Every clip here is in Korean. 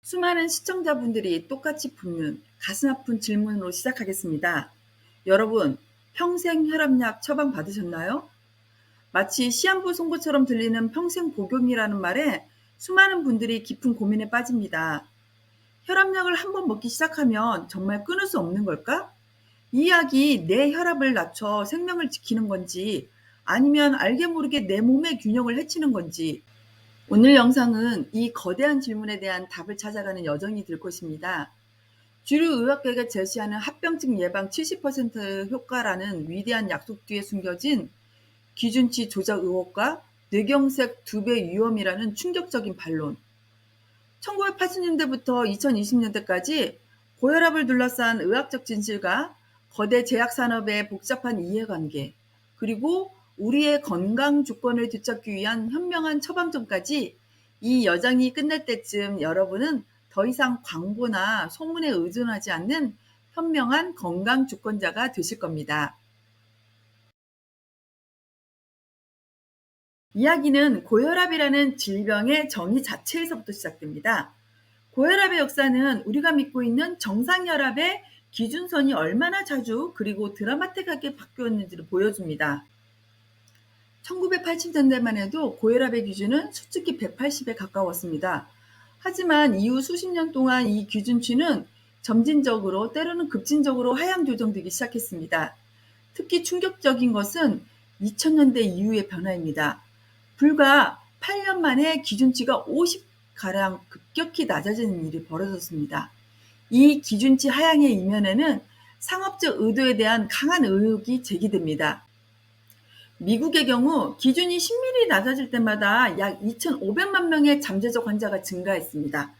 수많은 시청자분들이 똑같이 묻는 가슴 아픈 질문으로 시작하겠습니다. 여러분, 평생 혈압약 처방 받으셨나요? 마치 시한부 송구처럼 들리는 평생 복용이라는 말에 수많은 분들이 깊은 고민에 빠집니다. 혈압약을 한번 먹기 시작하면 정말 끊을 수 없는 걸까? 이 약이 내 혈압을 낮춰 생명을 지키는 건지 아니면 알게 모르게 내 몸의 균형을 해치는 건지 오늘 영상은 이 거대한 질문에 대한 답을 찾아가는 여정이 될 것입니다. 주류 의학계가 제시하는 합병증 예방 70% 효과라는 위대한 약속 뒤에 숨겨진 기준치 조작 의혹과 뇌경색 2배 위험이라는 충격적인 반론. 1980년대부터 2020년대까지 고혈압을 둘러싼 의학적 진실과 거대 제약산업의 복잡한 이해관계, 그리고 우리의 건강 조건을 되찾기 위한 현명한 처방전까지 이 여정이 끝날 때쯤 여러분은 더 이상 광고나 소문에 의존하지 않는 현명한 건강 주권자가 되실 겁니다. 이야기는 고혈압이라는 질병의 정의 자체에서부터 시작됩니다. 고혈압의 역사는 우리가 믿고 있는 정상혈압의 기준선이 얼마나 자주 그리고 드라마틱하게 바뀌었는지를 보여줍니다. 1980년대만 해도 고혈압의 기준은 수축기 180에 가까웠습니다. 하지만 이후 수십 년 동안 이 기준치는 점진적으로 때로는 급진적으로 하향 조정되기 시작했습니다. 특히 충격적인 것은 2000년대 이후의 변화입니다. 불과 8년 만에 기준치가 50가량 급격히 낮아지는 일이 벌어졌습니다. 이 기준치 하향의 이면에는 상업적 의도에 대한 강한 의혹이 제기됩니다. 미국의 경우 기준이 10mm 낮아질 때마다 약 2,500만 명의 잠재적 환자가 증가했습니다.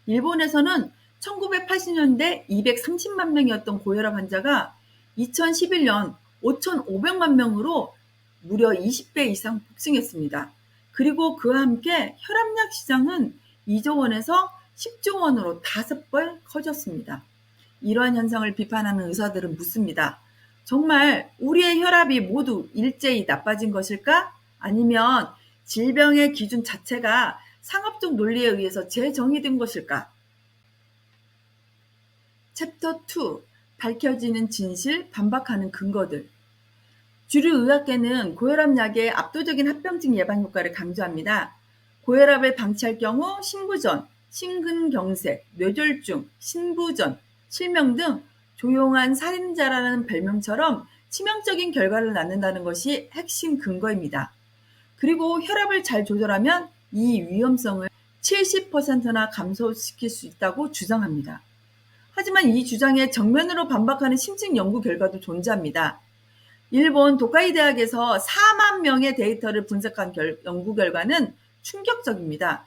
일본에서는 1980년대 230만 명이었던 고혈압 환자가 2011년 5,500만 명으로 무려 20배 이상 폭증했습니다. 그리고 그와 함께 혈압약 시장은 2조 원에서 10조 원으로 5배 커졌습니다. 이러한 현상을 비판하는 의사들은 묻습니다. 정말 우리의 혈압이 모두 일제히 나빠진 것일까? 아니면 질병의 기준 자체가 상업적 논리에 의해서 재정의된 것일까? 챕터 2. 밝혀지는 진실, 반박하는 근거들. 주류 의학계는 고혈압 약의 압도적인 합병증 예방 효과를 강조합니다. 고혈압을 방치할 경우 심부전, 심근경색, 뇌졸중, 신부전, 실명 등 조용한 살인자라는 별명처럼 치명적인 결과를 낳는다는 것이 핵심 근거입니다. 그리고 혈압을 잘 조절하면 이 위험성을 70%나 감소시킬 수 있다고 주장합니다. 하지만 이 주장에 정면으로 반박하는 심층 연구 결과도 존재합니다. 일본 도카이 대학에서 4만 명의 데이터를 분석한 연구 결과는 충격적입니다.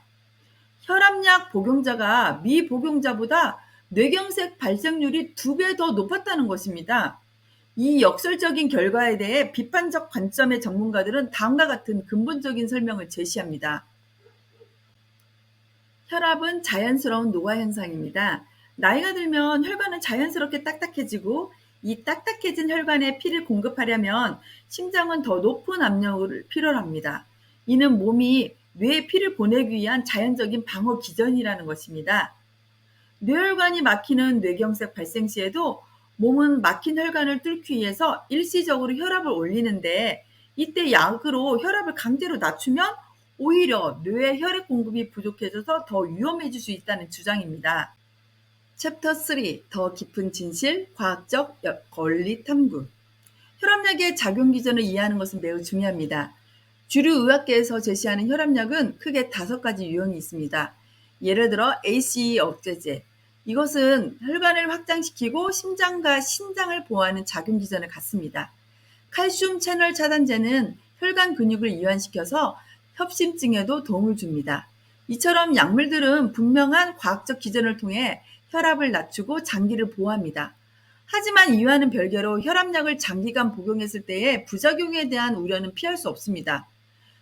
혈압약 복용자가 미복용자보다 뇌경색 발생률이 2배 더 높았다는 것입니다. 이 역설적인 결과에 대해 비판적 관점의 전문가들은 다음과 같은 근본적인 설명을 제시합니다. 혈압은 자연스러운 노화 현상입니다. 나이가 들면 혈관은 자연스럽게 딱딱해지고 이 딱딱해진 혈관에 피를 공급하려면 심장은 더 높은 압력을 필요로 합니다. 이는 몸이 뇌에 피를 보내기 위한 자연적인 방어 기전이라는 것입니다. 뇌혈관이 막히는 뇌경색 발생 시에도 몸은 막힌 혈관을 뚫기 위해서 일시적으로 혈압을 올리는데 이때 약으로 혈압을 강제로 낮추면 오히려 뇌에 혈액 공급이 부족해져서 더 위험해질 수 있다는 주장입니다. 챕터 3. 더 깊은 진실, 과학적 권리 탐구. 혈압약의 작용 기전을 이해하는 것은 매우 중요합니다. 주류 의학계에서 제시하는 혈압약은 크게 5가지 유형이 있습니다. 예를 들어 ACE 억제제. 이것은 혈관을 확장시키고 심장과 신장을 보호하는 작용 기전을 갖습니다. 칼슘 채널 차단제는 혈관 근육을 이완시켜서 협심증에도 도움을 줍니다. 이처럼 약물들은 분명한 과학적 기전을 통해 혈압을 낮추고 장기를 보호합니다. 하지만 이와는 별개로 혈압약을 장기간 복용했을 때의 부작용에 대한 우려는 피할 수 없습니다.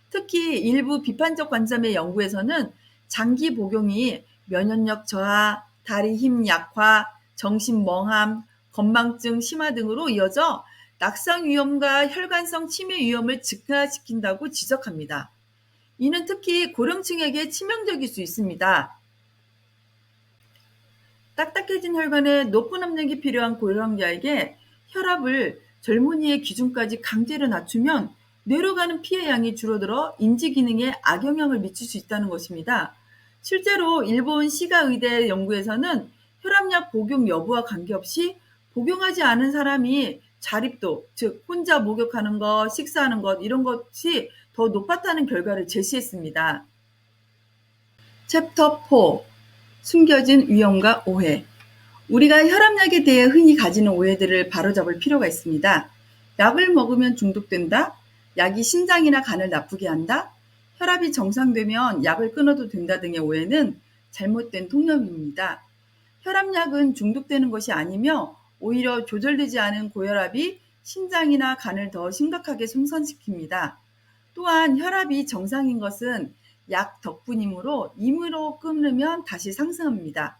특히 일부 비판적 관점의 연구에서는 장기 복용이 면역력 저하, 다리 힘 약화, 정신 멍함, 건망증 심화 등으로 이어져 낙상 위험과 혈관성 치매 위험을 증가시킨다고 지적합니다. 이는 특히 고령층에게 치명적일 수 있습니다. 딱딱해진 혈관에 높은 압력이 필요한 고령자에게 혈압을 젊은이의 기준까지 강제로 낮추면 뇌로 가는 피의 양이 줄어들어 인지 기능에 악영향을 미칠 수 있다는 것입니다. 실제로 일본 시가 의대 연구에서는 혈압약 복용 여부와 관계없이 복용하지 않은 사람이 자립도, 즉 혼자 목욕하는 것, 식사하는 것 이런 것이 더 높았다는 결과를 제시했습니다. 챕터 4. 숨겨진 위험과 오해. 우리가 혈압약에 대해 흔히 가지는 오해들을 바로잡을 필요가 있습니다. 약을 먹으면 중독된다? 약이 심장이나 간을 나쁘게 한다? 혈압이 정상되면 약을 끊어도 된다 등의 오해는 잘못된 통념입니다. 혈압약은 중독되는 것이 아니며 오히려 조절되지 않은 고혈압이 심장이나 간을 더 심각하게 손상시킵니다. 또한 혈압이 정상인 것은 약 덕분이므로 임의로 끊으면 다시 상승합니다.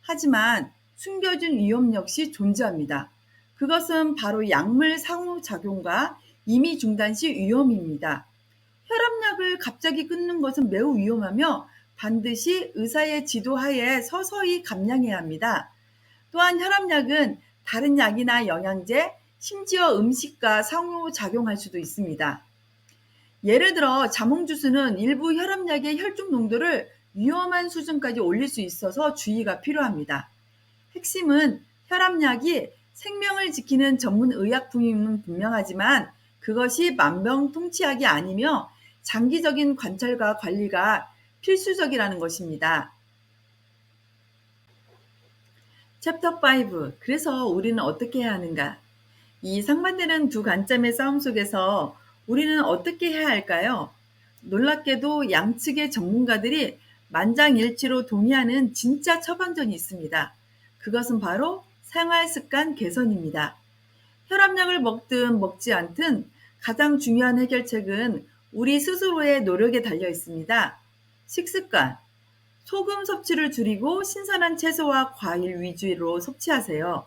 하지만 숨겨진 위험 역시 존재합니다. 그것은 바로 약물 상호작용과 임의 중단 시 위험입니다. 혈압약을 갑자기 끊는 것은 매우 위험하며 반드시 의사의 지도하에 서서히 감량해야 합니다. 또한 혈압약은 다른 약이나 영양제, 심지어 음식과 상호작용할 수도 있습니다. 예를 들어 자몽주스는 일부 혈압약의 혈중 농도를 위험한 수준까지 올릴 수 있어서 주의가 필요합니다. 핵심은 혈압약이 생명을 지키는 전문 의약품임은 분명하지만 그것이 만병통치약이 아니며 장기적인 관찰과 관리가 필수적이라는 것입니다. 챕터 5. 그래서 우리는 어떻게 해야 하는가? 이 상반되는 두 관점의 싸움 속에서 우리는 어떻게 해야 할까요? 놀랍게도 양측의 전문가들이 만장일치로 동의하는 진짜 처방전이 있습니다. 그것은 바로 생활습관 개선입니다. 혈압약을 먹든 먹지 않든 가장 중요한 해결책은 우리 스스로의 노력에 달려 있습니다. 식습관, 소금 섭취를 줄이고 신선한 채소와 과일 위주로 섭취하세요.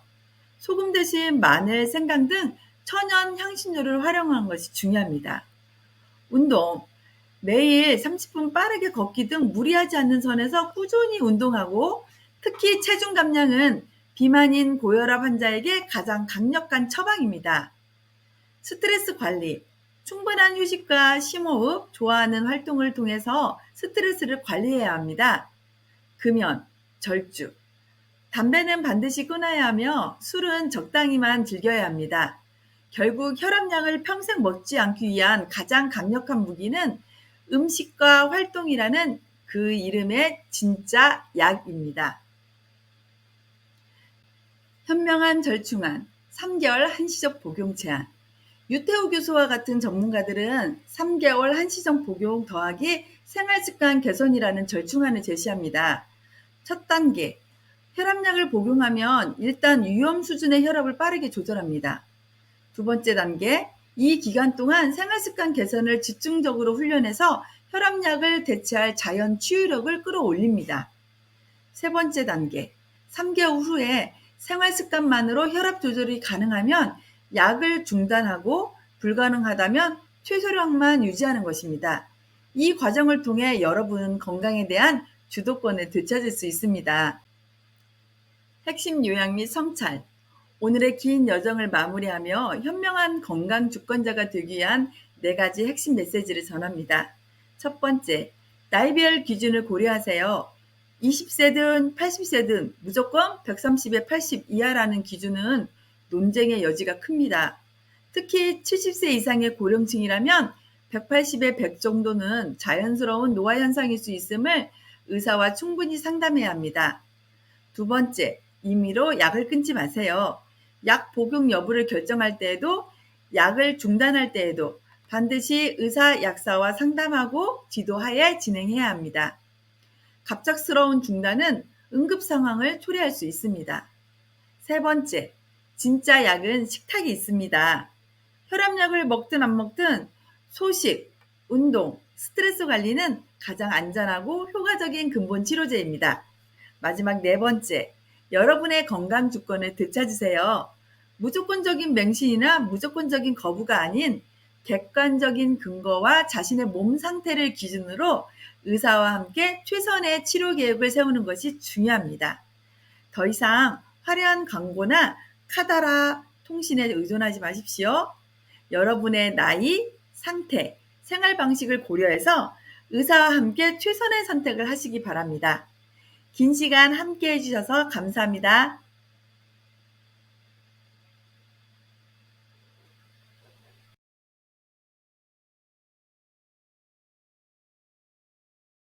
소금 대신 마늘, 생강 등 천연 향신료를 활용하는 것이 중요합니다. 운동, 매일 30분 빠르게 걷기 등 무리하지 않는 선에서 꾸준히 운동하고 특히 체중 감량은 비만인 고혈압 환자에게 가장 강력한 처방입니다. 스트레스 관리, 충분한 휴식과 심호흡, 좋아하는 활동을 통해서 스트레스를 관리해야 합니다. 금연, 절주, 담배는 반드시 끊어야 하며 술은 적당히만 즐겨야 합니다. 결국 혈압약을 평생 먹지 않기 위한 가장 강력한 무기는 음식과 활동이라는 그 이름의 진짜 약입니다. 현명한 절충안, 3개월 한시적 복용 제한. 유태우 교수와 같은 전문가들은 3개월 한시적 복용 더하기 생활습관 개선이라는 절충안을 제시합니다. 첫 단계, 혈압약을 복용하면 일단 위험 수준의 혈압을 빠르게 조절합니다. 두 번째 단계, 이 기간 동안 생활습관 개선을 집중적으로 훈련해서 혈압약을 대체할 자연 치유력을 끌어올립니다. 세 번째 단계, 3개월 후에 생활습관만으로 혈압 조절이 가능하면 약을 중단하고 불가능하다면 최소량만 유지하는 것입니다. 이 과정을 통해 여러분은 건강에 대한 주도권을 되찾을 수 있습니다. 핵심 요약 및 성찰. 오늘의 긴 여정을 마무리하며 현명한 건강 주권자가 되기 위한 4가지 핵심 메시지를 전합니다. 첫 번째, 나이별 기준을 고려하세요. 20세든 80세든 무조건 130에 80 이하라는 기준은 논쟁의 여지가 큽니다. 특히 70세 이상의 고령층이라면 180에 100 정도는 자연스러운 노화 현상일 수 있음을 의사와 충분히 상담해야 합니다. 두 번째, 임의로 약을 끊지 마세요. 약 복용 여부를 결정할 때에도 약을 중단할 때에도 반드시 의사, 약사와 상담하고 지도하에 진행해야 합니다. 갑작스러운 중단은 응급 상황을 초래할 수 있습니다. 세 번째, 진짜 약은 식탁이 있습니다. 혈압약을 먹든 안 먹든 소식, 운동, 스트레스 관리는 가장 안전하고 효과적인 근본 치료제입니다. 마지막 4번째, 여러분의 건강 주권을 되찾으세요. 무조건적인 맹신이나 무조건적인 거부가 아닌 객관적인 근거와 자신의 몸 상태를 기준으로 의사와 함께 최선의 치료 계획을 세우는 것이 중요합니다. 더 이상 화려한 광고나 카더라 통신에 의존하지 마십시오. 여러분의 나이, 상태, 생활 방식을 고려해서 의사와 함께 최선의 선택을 하시기 바랍니다. 긴 시간 함께 해주셔서 감사합니다.